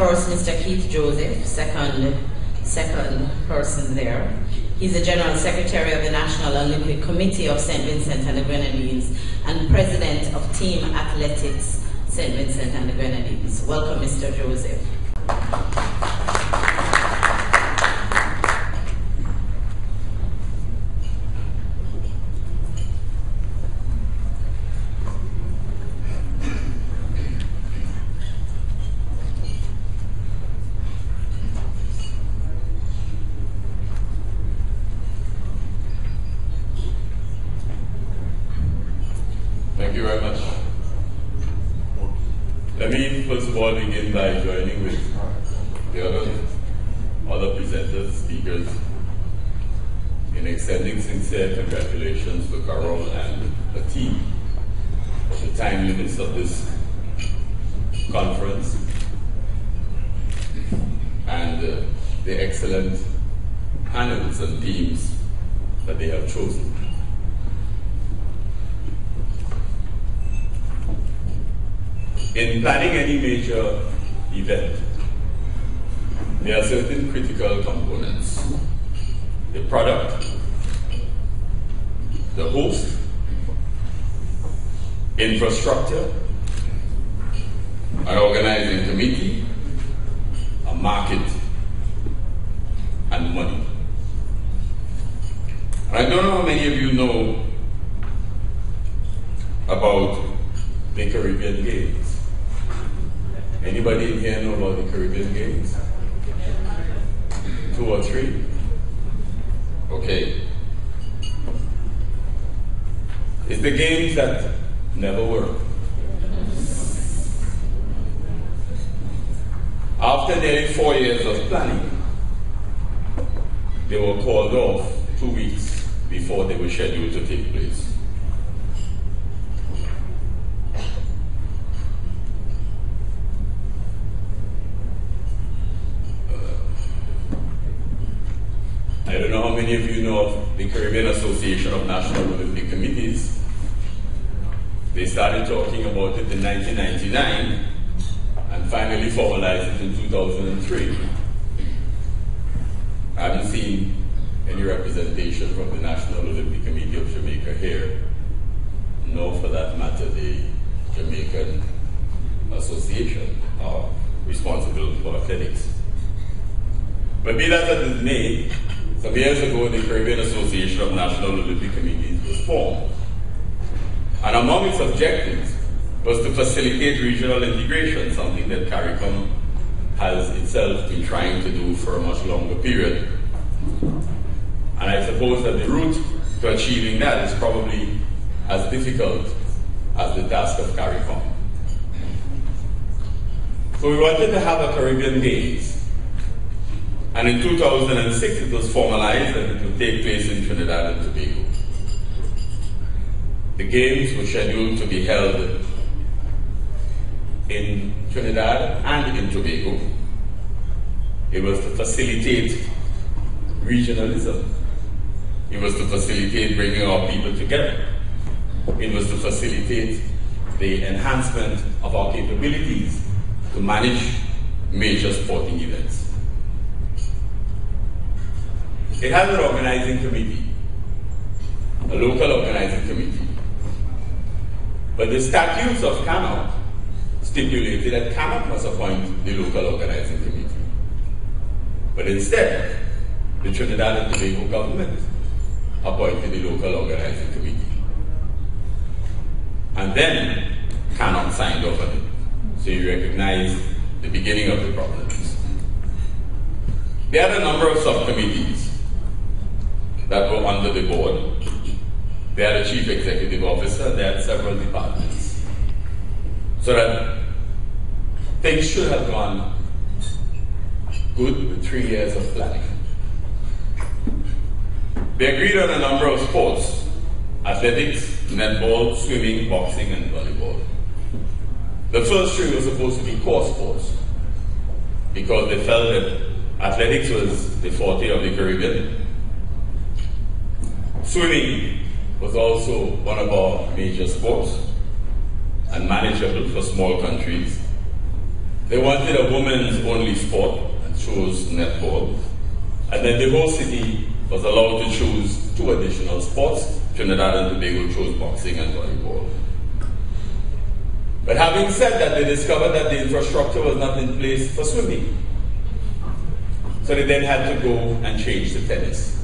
First, Mr. Keith Joseph, second person there. He's the General Secretary of the National Olympic Committee of St. Vincent and the Grenadines and President of Team Athletics St. Vincent and the Grenadines. Welcome, Mr. Joseph. Thank you very much. Let me first of all begin by joining with the other presenters, speakers, in extending sincere congratulations to Carol and the team for the timeliness of this conference and the excellent panels and themes that they have chosen. In planning any major event, there are certain critical components. The product, the host, infrastructure, an organizing committee, a market, and money. And I don't know how many of you know about the Caribbean Games. Anybody in here know about the Caribbean Games? 2 or 3? Okay. It's the games that never work. After nearly 4 years of planning, they were called off 2 weeks before they were scheduled to take place. I don't know how many of you know of the Caribbean Association of National Olympic Committees. They started talking about it in 1999 and finally formalized it in 2003. I haven't seen any representation from the National Olympic Committee of Jamaica here, nor for that matter the Jamaican Association responsible for athletics. But be that as it may, some years ago, the Caribbean Association of National Olympic Committees was formed. And among its objectives was to facilitate regional integration, something that CARICOM has itself been trying to do for a much longer period. And I suppose that the route to achieving that is probably as difficult as the task of CARICOM. So we wanted to have a Caribbean Games. And in 2006, it was formalized and it would take place in Trinidad and Tobago. The Games were scheduled to be held in Trinidad and in Tobago. It was to facilitate regionalism. It was to facilitate bringing our people together. It was to facilitate the enhancement of our capabilities to manage major sporting events. It has an organizing committee, a local organizing committee. But the statutes of CANOC stipulated that CANOC must appoint the local organizing committee. But instead, the Trinidad and Tobago government appointed the local organizing committee. And then CANOC signed off on it. So you recognize the beginning of the problems. There are a number of subcommittees that were under the board. They had a chief executive officer, they had several departments. So that things should have gone good with 3 years of planning. They agreed on a number of sports: athletics, netball, swimming, boxing, and volleyball. The first 3 were supposed to be core sports because they felt that athletics was the forte of the Caribbean. Swimming was also one of our major sports and manageable for small countries They wanted a women's only sport and chose netball. And then the whole city was allowed to choose 2 additional sports. Trinidad and Tobago chose boxing and volleyball. But having said that, they discovered that the infrastructure was not in place for swimming. So they then had to go and change to tennis.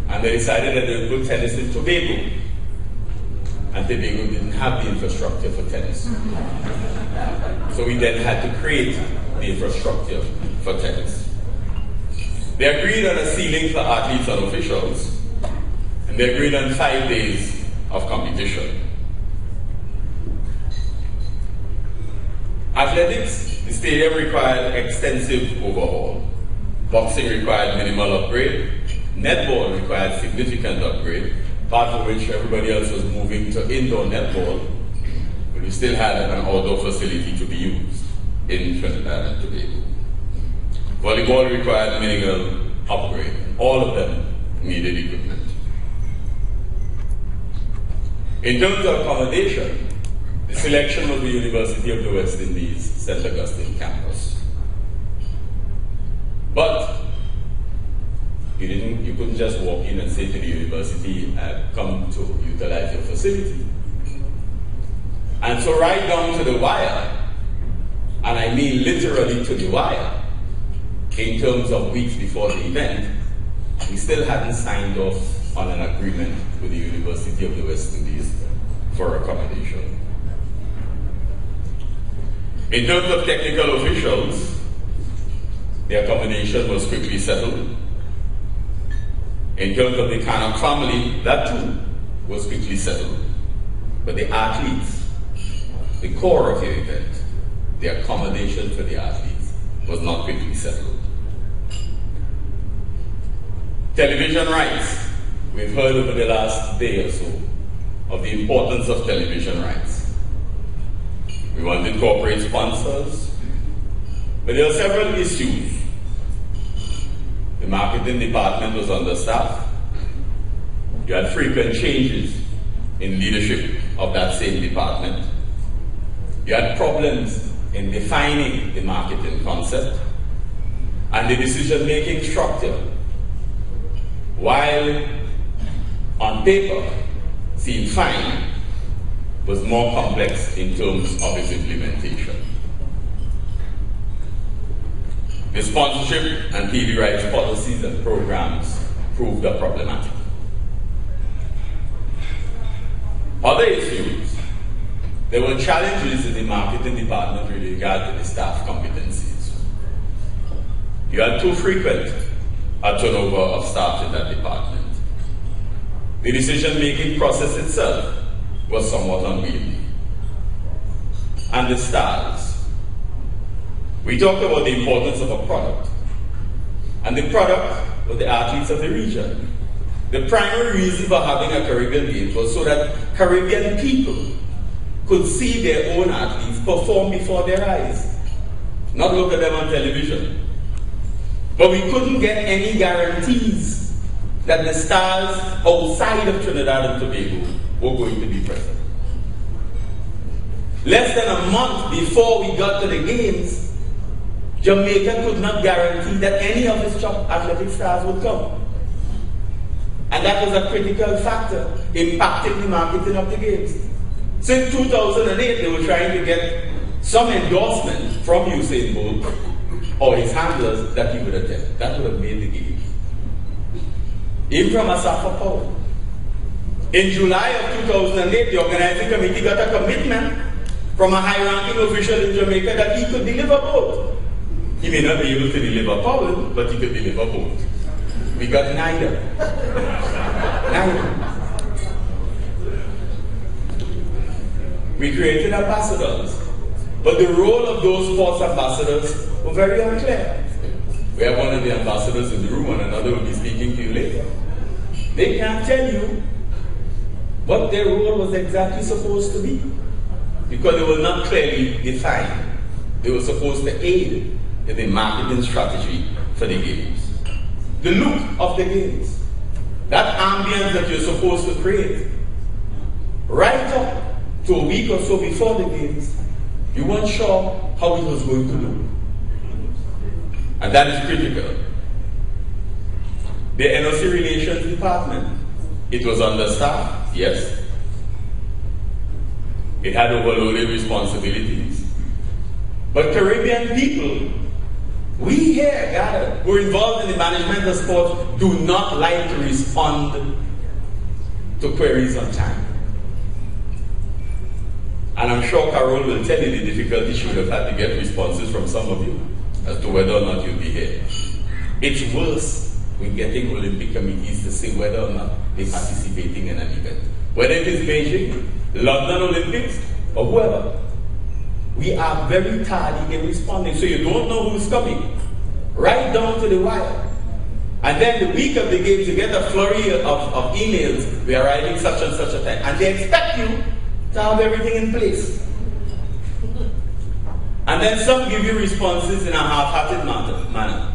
And they decided that they would put tennis in Tobago. And Tobago didn't have the infrastructure for tennis. So we then had to create the infrastructure for tennis. They agreed on a ceiling for athletes and officials, and they agreed on 5 days of competition. Athletics, the stadium required extensive overhaul. Boxing required minimal upgrade. Netball required significant upgrade, part of which everybody else was moving to indoor netball, but we still had an outdoor facility to be used in Trinidad and Tobago. Volleyball required minimal upgrade. All of them needed equipment. In terms of accommodation, the selection was the University of the West Indies, St. Augustine campus. But you couldn't just walk in and say to the university, come to utilize your facility. And so right down to the wire, and I mean literally to the wire, in terms of weeks before the event, we still hadn't signed off on an agreement with the University of the West Indies for accommodation. In terms of technical officials, the accommodation was quickly settled. In terms of the Cannock family, that too was quickly settled. But the athletes, the core of the event, the accommodation for the athletes, was not quickly settled. Television rights. We've heard over the last day or so of the importance of television rights. We wanted corporate sponsors, but there are several issues. The marketing department was understaffed. You had frequent changes in leadership of that same department. You had problems in defining the marketing concept, and the decision-making structure, while on paper seemed fine, was more complex in terms of its implementation. The sponsorship and TV rights policies and programs proved problematic. Other issues, there were challenges in the marketing department with regard to the staff competencies. You had too frequent a turnover of staff in that department. The decision-making process itself was somewhat unwieldy. And the stars. We talked about the importance of a product. And the product was the athletes of the region. The primary reason for having a Caribbean Games was so that Caribbean people could see their own athletes perform before their eyes, not look at them on television. But we couldn't get any guarantees that the stars outside of Trinidad and Tobago were going to be present. Less than a month before we got to the games, Jamaica could not guarantee that any of its top athletic stars would come. And that was a critical factor impacting the marketing of the games. Since 2008, they were trying to get some endorsement from Usain Bolt or his handlers that he would attend. That would have made the games. Even from Asafa Powell. In July of 2008, the organizing committee got a commitment from a high-ranking official in Jamaica that he could deliver both. He may not be able to deliver Powell, but he could deliver both. We got neither. Neither. We created ambassadors, but the role of those sports ambassadors were very unclear. We have one of the ambassadors in the room, and another will be speaking to you later. They can't tell you what their role was exactly supposed to be, because they were not clearly defined. They were supposed to aid in the marketing strategy for the games. The look of the games, that ambience that you're supposed to create, right up to a week or so before the games, You weren't sure how it was going to look. And that is critical. The NOC Relations Department, it was understaffed, yes. It had overloaded responsibilities. But Caribbean people, we here gathered, who are involved in the management of sport, do not like to respond to queries on time. And I'm sure Carol will tell you the difficulty she would have had to get responses from some of you as to whether or not you'll be here. It's worse when getting Olympic committees to say whether or not they're participating in an event. Whether it is Beijing, London Olympics, or whoever. We are very tardy in responding, so you don't know who's coming. Right down to the wire. And then the week of the games, you get a flurry of emails, we are arriving such and such a time. And they expect you to have everything in place. And then some give you responses in a half-hearted manner.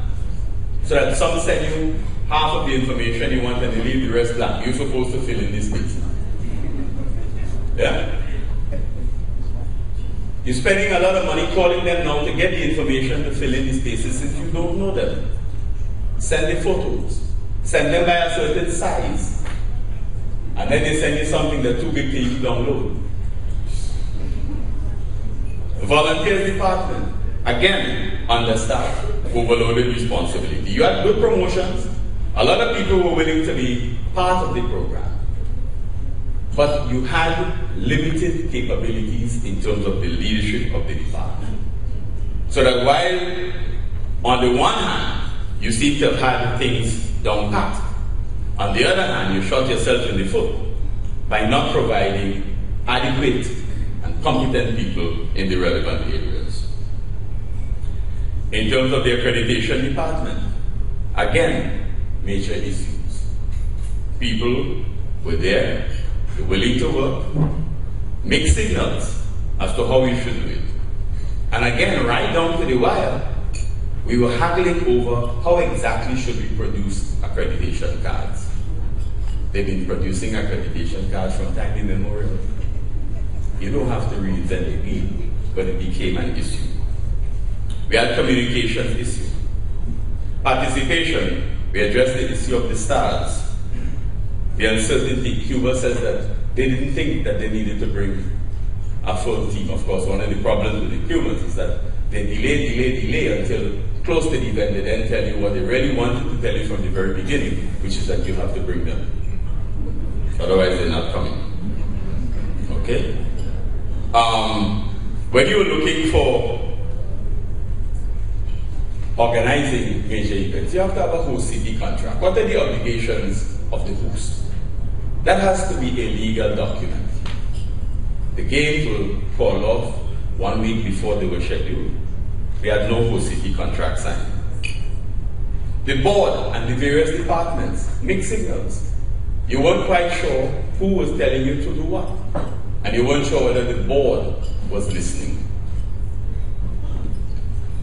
So that some send you half of the information you want and they leave the rest blank. You're supposed to fill in this space. Yeah? You're spending a lot of money calling them now to get the information to fill in the spaces if you don't know them. Send the photos. Send them by a certain size. And then they send you something that's too big for you to download. The volunteers department, again, understaffed, overloaded responsibility. You had good promotions. A lot of people were willing to be part of the program. But you had limited capabilities in terms of the leadership of the department. So that while, on the one hand, you seem to have had things down pat, on the other hand, you shot yourself in the foot by not providing adequate and competent people in the relevant areas. In terms of the accreditation department, again, major issues. People were there, they're willing to work, mixed signals as to how we should do it. And again, right down to the wire, we were haggling over how exactly should we produce accreditation cards. They've been producing accreditation cards from time immemorial. You don't have to reinvent the wheel, but it became an issue. We had communications issue. Participation, we addressed the issue of the stars. The uncertainty, Cuba says that they didn't think that they needed to bring a full team. Of course, one of the problems with the Cubans is that they delay until close to the event. They then tell you what they really wanted to tell you from the very beginning, which is that you have to bring them. Otherwise, they're not coming. Okay? When you're looking for organizing major events, you have to have a host city contract. What are the obligations of the host? That has to be a legal document. The games will fall off 1 week before they were scheduled. We had no host city contract signed. The board and the various departments, mixed signals. You weren't quite sure who was telling you to do what. And you weren't sure whether the board was listening.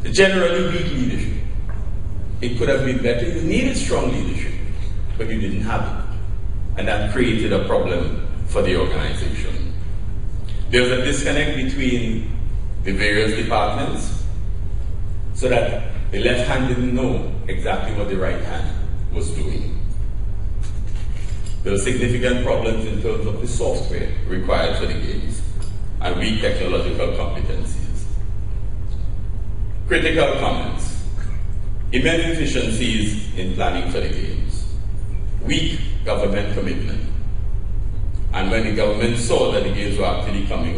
The generally weak leadership. It could have been better. You needed strong leadership, but you didn't have it. And that created a problem for the organization. There was a disconnect between the various departments so that the left hand didn't know exactly what the right hand was doing. There were significant problems in terms of the software required for the games and weak technological competencies. Critical comments. Immense deficiencies in planning for the games. Weak government commitment. And when the government saw that the games were actually coming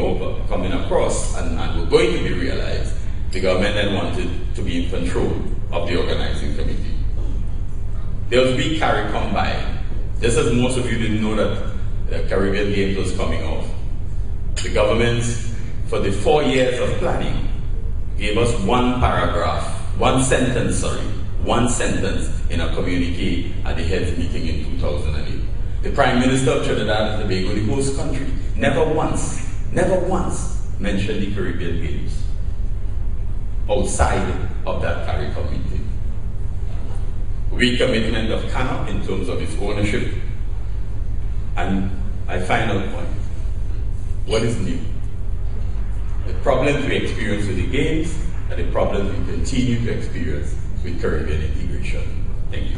across and were going to be realized, the government then wanted to be in control of the organizing committee. There was weak CARICOM buy-in. Just as most of you didn't know that the Caribbean Games was coming off. The government, for the 4 years of planning, gave us one sentence in a communique at the heads meeting in 2008. The Prime Minister of Trinidad and Tobago, the host country, never once mentioned the Caribbean Games outside of that CARICOM meeting. Weak commitment of CANOP in terms of its ownership. And a final point. What is new? the problems we experience with the Games and the problems we continue to experience with Caribbean integration. Thank you.